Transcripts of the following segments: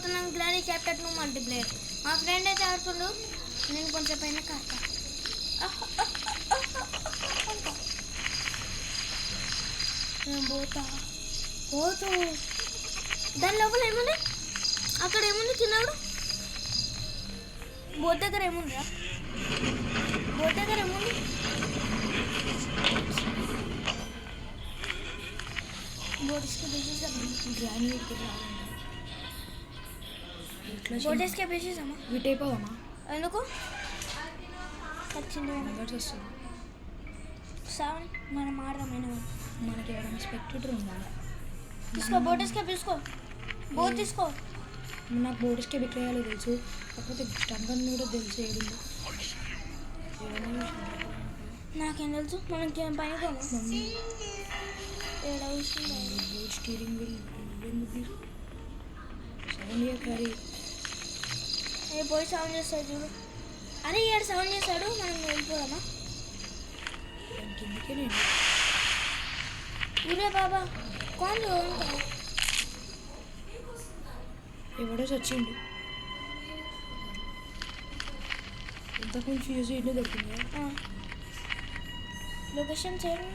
ఆడుతున్నాం granny chapter 2 multiplayer. మా friend అయితే ఆడుతుండు, నేను కొంచెం పైన కాస్తా నేను పోతూ దాని లోపల ఏముంది, అక్కడ ఏముంది తిన్నాడు. బోట్ దగ్గర ఏముంది బోటెస్కే బేసేసామా విట్ అయిపోదామా? ఎందుకు వచ్చింది సావని మనం ఆడదాం. మనకి ఎవరైనా స్పెక్టేటర్ ఉందా? తీసుకో బోటెస్కే తీసుకో, బోట్ తీసుకో. నాకు బోటెస్కే విక్రయాలు తెలుసు, కాకపోతే స్టంగన్ కూడా తెలుసు. ఏడుందో నాకేం తెలుసు, మనకి పైన boat steering wheel sound carry పోయి సౌండ్ చేస్తాడు చూడు. అరే ఏడు సౌండ్ చేస్తాడు, మనం వెళ్ళిపోదామా? కిందకే నేను ఇదే బాబా కాన్ ఎవడో వచ్చిండు. ఇంతకుముందు ఫ్యూజ్ ఇల్లు దొరికింది. లొకేషన్ చేయడం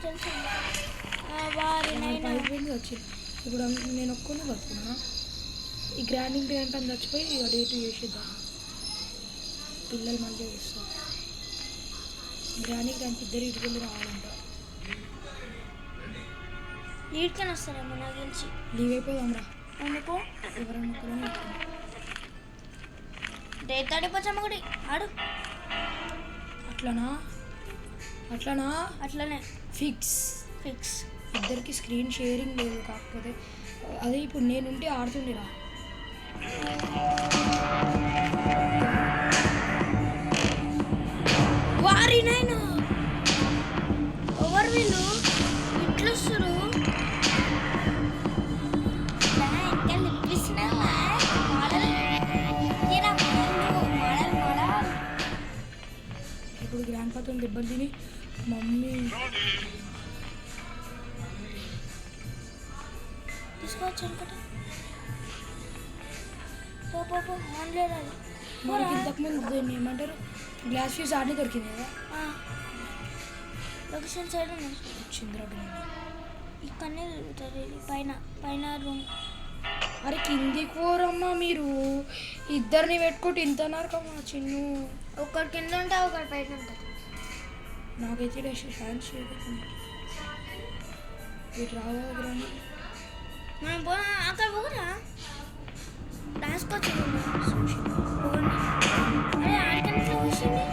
తెలుసు. వచ్చింది. ఇప్పుడు నేను ఒక్కనే బతుకున్నా. ఈ గ్రాండింగ్ గ్రాండ్ అని చచ్చిపోయి డేట్ చేసేద్దాం. పిల్లలు మళ్ళీ వస్తారు. గ్రాండింగ్ గ్రాండ్ ఇద్దరు ఇటుకెళ్ళి రావాలంట. లీడ్కని వస్తారేమో నాకు తెలిసి. లీవ్ అయిపోదాం రా. ఎందుకో ఎవరన్నా డేట్ తడిపోచాము ఒకటి ఆడు. అట్లనే ఫిక్స్ ఇద్దరికి స్క్రీన్ షేరింగ్ లేదు. కాకపోతే అదే ఇప్పుడు నేనుంటే ఆడుతుండేరా. వారి నైనా ఎవరు వీళ్ళు ఇట్లా వస్తారు? ఇప్పుడు గ్రాండ్ ఫాదర్ దెబ్బలు తిని మమ్మీ తీసుకోవచ్చు అనుకుంటా. ఆన్లేదు అది. మనకి ఇంతకుముందు దీన్ని ఏమంటారు, గ్లాస్ ఫ్యూజ్ ఆడనే దొరికింది కదా. లొకేషన్ సైడ్ చంద్రబాబు ఇక్కడనే దొరుకుతుంది. పైన రూమ్. అరే కిందికి పోరమ్మా మీరు. ఇద్దరిని పెట్టుకుంటే ఇంత నరకమ్మా చిన్ను. ఒకటి కింద ఉంటే ఒకటి పైన ఉంటుంది. నాకైతే ఫ్యాన్స్ వీటి రావాలి. మనం అక్కడ పోరా రాసుకోవచ్చు. అరే ఆడికన్నా వచ్చింది.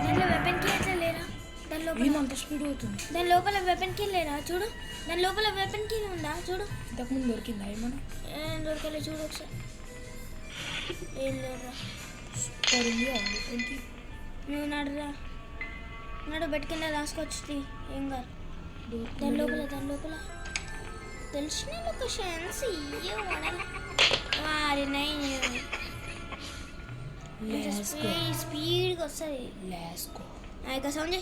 దాంట్లో వెపన్ కి ఎట్లా లేరా? దాని లోపల అంత స్పీడ్ అవుతుంది. దాని లోపల వెపన్ కి లేరా? చూడు దాని లోపల వెపన్ కి ఉందా? చూడు. ఇంతకుముందు దొరికిందా ఏమన్నా? ఏం దొరకలే, చూడు ఒకసారి. ఏం లేదురా. నువ్వు నడు బెడ్ కింద రాసుకోవచ్చు. ఏం కాదు. దాని లోపల తెలిసిన లొకేషన్స్ వారి స్పీడ్గా వస్తుంది. ఇక సౌండ్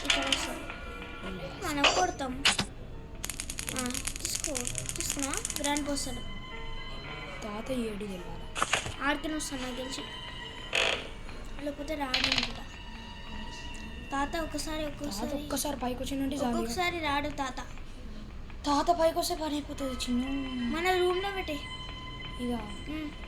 ఇక్కడ వస్తుంది, మనం కొడతాం. తీసుకున్నా గ్రాండ్ పోస్తాడు. తాత ఏడు తెలియాలి. ఆడికని వస్తాను నాకు తెలిసి, లేకపోతే రాడు అనుకుంటా. తాత ఒక్కసారి పైకి వచ్చిందంటే ఒక్కొక్కసారి రాడు. తాత పైకి వస్తే పని అయిపోతుంది చిన్న. మన రూమ్లో పెట్టే ఇక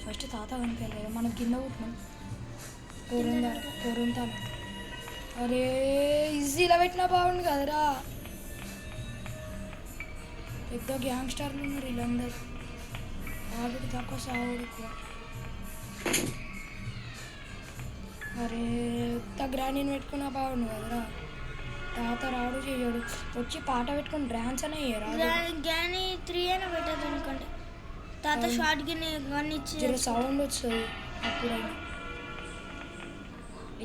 ఫస్ట్ తాత కనిపించలేదు. మనం కింద కూర్చున్నాం. కోరంతా అరే ఈజీలో పెట్టినా బాగుంది కదరా. పెద్ద గ్యాంగ్స్టర్లు ఉన్నారు వీళ్ళందరూ. ఆవిడ తక్కువ సావుడు ఎక్కువ. అరే ఎంత గ్రాండీని పెట్టుకున్నా బాగుండు కదరా. తాత రాడు చేయడు. వచ్చి పాట పెట్టుకుని డ్యాన్స్ అనే గ్రానీ 3 అయినా పెట్టదు అనుకోండి. తాత షార్ట్ గన్ ఇచ్చి సౌండ్ వస్తుంది. అప్పుడైనా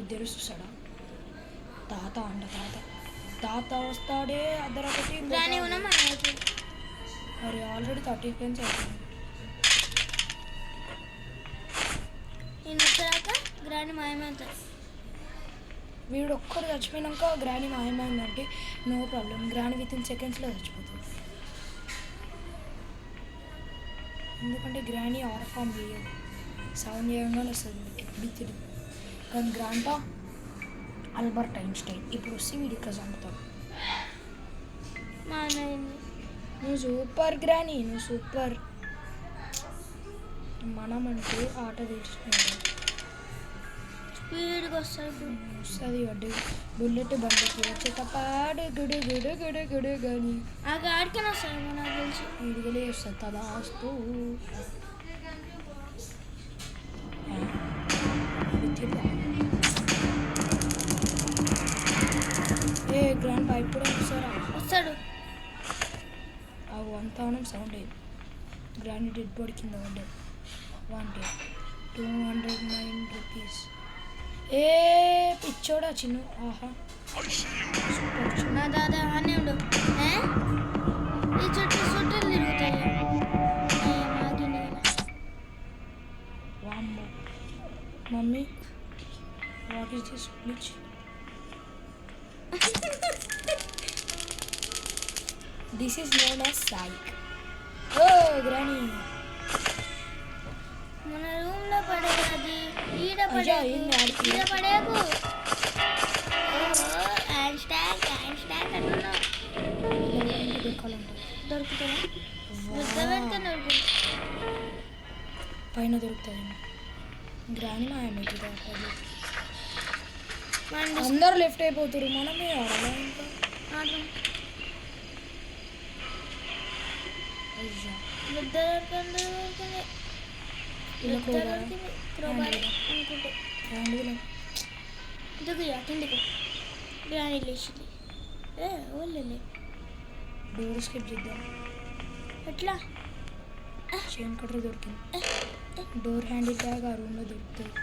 ఇద్దరు చూస్తాడా తాత తాత వస్తాడే అద్దరొకటి. మరి ఆల్రెడీ 30 ఫ్రెండ్స్ అవుతుంది. నేను వచ్చాక గ్రానీ మాయమవుతుంది. వీడు ఒక్కరు చచ్చిపోయినాక గ్రానీ మాయమైందంటే no problem. Granny within సెకండ్స్లో చచ్చిపోతుంది. ఎందుకంటే గ్రానీ ఆర్ ఫామ్ చేయదు, సౌండ్ చేయగానే వస్తుంది ఎత్తిడి. కానీ గ్రాంపా ఆల్బర్ట్ ఐన్స్టైన్ ఇప్పుడు వస్తే వీడు ఇక్కడ చంపుతాడు. మా అన్నయ్యని నువ్వు సూపర్ గ్రానీ, నువ్వు సూపర్. మనం అంటే ఆట తెచ్చినాడు స్పీడ్గా వస్తాడు ఇప్పుడు. వస్తుంది వడ్డీ బుల్లెట్ బండికి వచ్చేట పాడు గుడు గుడు గుడు గుడు కానీ ఆ గాడికైనా వస్తాడు నాకు తెలిసి. వీడిగలే వస్తుంది తదాస్తూ. ఏ గ్రాండ్ పైప్ కూడా వస్తారా? వస్తాడు. ఆ అంతా సౌండ్ అయ్యింది. గ్రాండ్ డెడ్ బాడీ కింద ఉండే 209 రూపీస్. ఏ పిచ్చోడా చిన్ను. ఆహా నా దాదా అనే ఉండు. ఈ చుట్టూ చుట్టూ తిరుగుతాయి. వామ్మో mummy what is this glitch? This is known as psych. ఓ గ్రానీ మన రూమ్ లో పడేది అది. ఈడ అయ్యా, పడేకు, ఏంది ఆడికి? ఈడ పడేకు. హ్యాండ్ స్టాక్ అంటున్నావు. దొరకాలంటే దొరుకుతుందా? బుద్ధ పెడితే దొరుకుతుంది. పైన దొరుకుతుంది. గ్రానీ మాయమైతుంది. అందరు లెఫ్ట్ అయిపోతారు, మనమే ఆడాలా ఇంకా? అయ్యా బుద్ధ దొరికింది. ఇలా బుద్ధ దొరికింది. క్రోబార్ అనుకుంటే హ్యాండ్ దిగుయా కిందికి. బిర్యానీ లేచింది. ఓళ్ళే డోర్ స్కిప్ చేద్దాం. ఎట్లా? చైన్ కట్టర్ దొరికింది. డోర్ హ్యాండిల్ బ్యాగ్ ఆ రూమ్లో దొరుకుతుంది.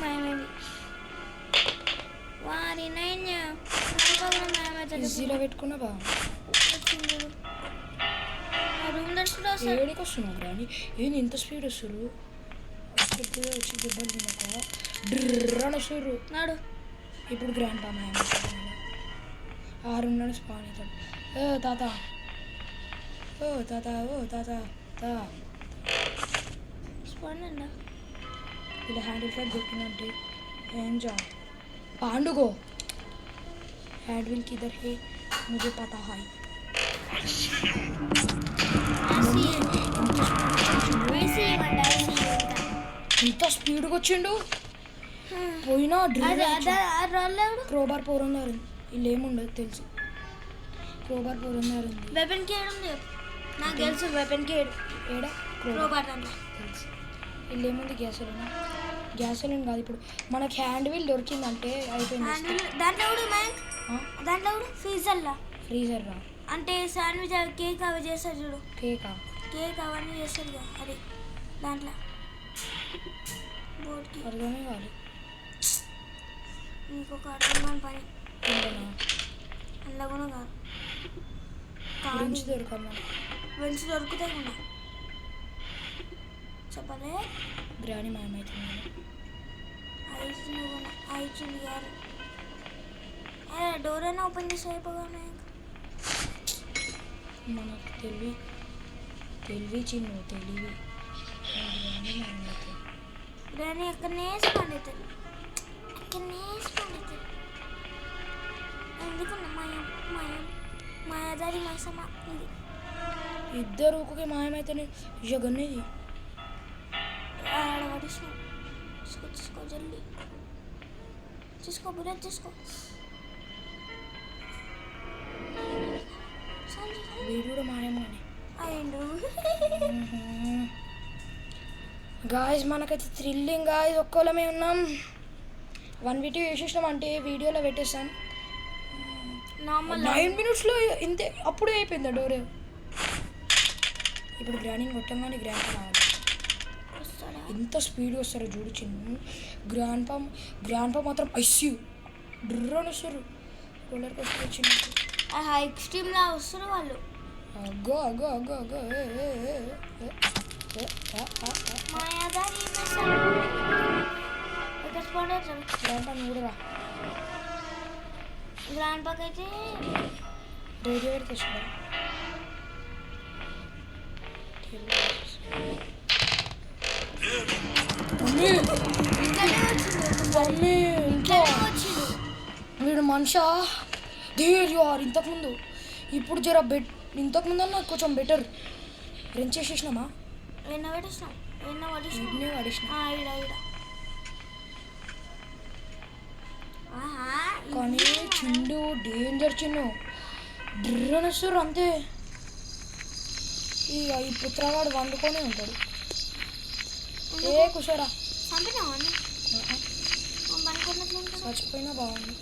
మాయమైంది. వారి నైన్య ఈజీలో పెట్టుకున్నావా? రూమ్ దర్శనం వస్తాడు. ఏడికి వస్తున్నావు గ్రాని? ఏంది ఇంత స్పీడ్ వస్తారు? వచ్చి దెబ్బలు తినక డ్రన్ వస్తారు. నాడు ఇప్పుడు గ్రాండ్ పా మాయ 6 స్పాన్ అవుతాడు. ఓ తాత, ఓ తాత, ఓ తాత తా స్పాన్ అన్నా. ఇలా హ్యాండిల్ ప్యాడ్ దొరికిందంటే ఏం जा पांडुगो हैंड व्हील किधर है मुझे पता है. ఇంత స్పీడ్గా వచ్చిండు. పోయినా క్రోబార్ 400 వీళ్ళు ఏముండదు తెలుసు. క్రోబార్ 400 ఉంది. వెపన్ కి ఏడు నాకు తెలుసు. వెపన్ కి ఏడా క్రోబార్ దాంట్లో తెలుసు. వీళ్ళు ఏముంది గ్యాసోలిన్ కాదు. ఇప్పుడు మనకి హ్యాండ్ వీల్ దొరికిందంటే అయిపోయింది. దాంట్లో కూడా మ్యాంక్ దాంట్లో కూడా ఫ్రీజర్ రా అంటే శాండ్విచ్ కేక్ అవి చేస్తారు చూడు. కేక్ అవన్నీ చేస్తారు కదా అది దాంట్లో బోర్డ్కి అర్థమే కాదు. ఇంకొక అర్థమైన పని అందులో కూడా కాదు. బెంచ్ దొరకమ్మా. బెంచ్ దొరుకుతాయి కూడా చెప్పలే. గ్రాని మాయమవుతుంది. ఐదు గారు డోర్ అయినా ఓపెన్ చేసి అయిపోగానే మనకు తెలివి చిన్ను తెలివి. గ్రాని ఎక్కడనే స్పాండ్ అవుతుంది. ఎందుకున్నా మాయాదారి మైసమ్మ ఇది ఇద్దరు ఒక్కొక్క మాయమైతేనే జగన్నేది ఆడబడిస్తాం. తీసుకో జల్దీ తీసుకో బుల్లెట్ తీసుకో. వీడు కూడా మాయమానే అయ్యిండు. గాయస్ మనకైతే థ్రిల్లింగ్ గాయస్. ఒక్కోలమే ఉన్నాం. 1 వీడియో వేసేసినాం అంటే వీడియోలో పెట్టేస్తాం. నార్మల్ 9 మినిట్స్లో ఇంతే. అప్పుడే అయిపోయిందా డోర్? ఇప్పుడు గ్రాండింగ్ కొట్టంగానే గ్రాండ్ రావాలి. ఎంత స్పీడ్గా వస్తారో చూడు చిన్న. గ్రాండ్ పా మాత్రం ఐస్యూ డ్రన్ వస్తారు. రోలర్ కోస్టర్ వచ్చింది. ఎక్స్ట్రీమ్లా వస్తారు వాళ్ళు. అగ్గో అగ్గో అగ్గో అగ్గో. మాయాదారి గ్రాండ్ పా నువ్వు రా. గ్రాండ్ పాక్ అయితే రేడియో పెడితే మమ్మీ ఇంట్లోనే వచ్చిండు మమ్మీ ఇంట్లో ఇంట్లోనే వచ్చిండు వీడు మనిషా దేర్ యు ఆర్ ఇంతకుముందు ఇప్పుడు జర ఇంతకుముందు అన్న కొంచెం బెటర్ రెంట్ చేసేసినామా ఎన్న పడేసినాం వీడినే వాడేసిన ఈడ ఆహా కానీ చిండు డేంజర్ చిన్ను డ్రనస్తారు అంతే ఈ పుత్రవాడు వండుకొనే ఉంటాడు ఏ కుషరా చంపినావా పనుకున్నట్లు చచ్చిపోయినా బాగుంది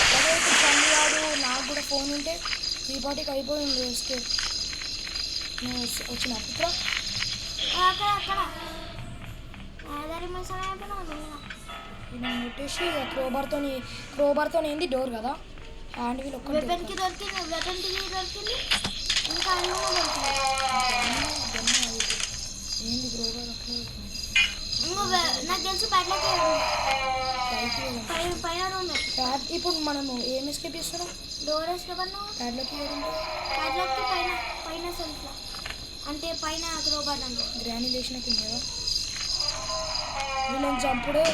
అదే ఇప్పుడు చంద్రవాడు నాకు కూడా ఫోన్ ఉంటే ఈ పాటికి అయిపోయింది ఎస్కేప్ నువ్వు వచ్చిన పుత్ర అక్కడ ఆధారి మసాలా అయిపోయినావు నేను కొట్టేసి క్రోబార్తో ఏంది డోర్ కదా హ్యాండ్ వీల్ ఒక్క వెపన్కి దొరికింది ఇంకా అన్నీ దొరికింది ఏంది క్రోబార్ అట్లా ఇంకో నాకు తెలిసి బ్యాట్లోకి పైన రూమ్ ప్యాడ్ ఇప్పుడు మనము ఏం ఎస్కేప్ చేస్తున్నాం డోర్ ఎస్కేప్ అన్నావు ప్యాడ్లోకి బ్యాట్లోకి పైన సెల్ఫ్లో అంటే పైన క్రోబార్ అంటే గ్రానీ లేచిన కింద కదా వీళ్ళని చంపుడే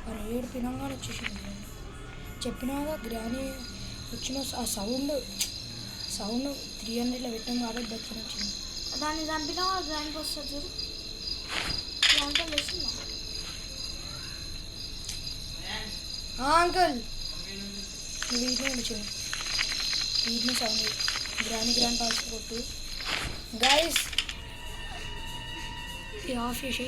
మరి ఏడు తినంగానే వచ్చేసింది చెప్పినాగా గ్రానీ వచ్చిన ఆ సౌండ్ 300లో పెట్టాం కాబట్టి దక్షిణ వచ్చింది దాన్ని చంపినా గ్రాండ్కి వస్తుంది చూడు గ్రాండ్తో లేచిందా అంకుల్ వీటినే వచ్చింది వీటిని సౌండ్ గ్రాండ్ పాల్స్ కొట్టు గైస్ ఆఫ్ చేసి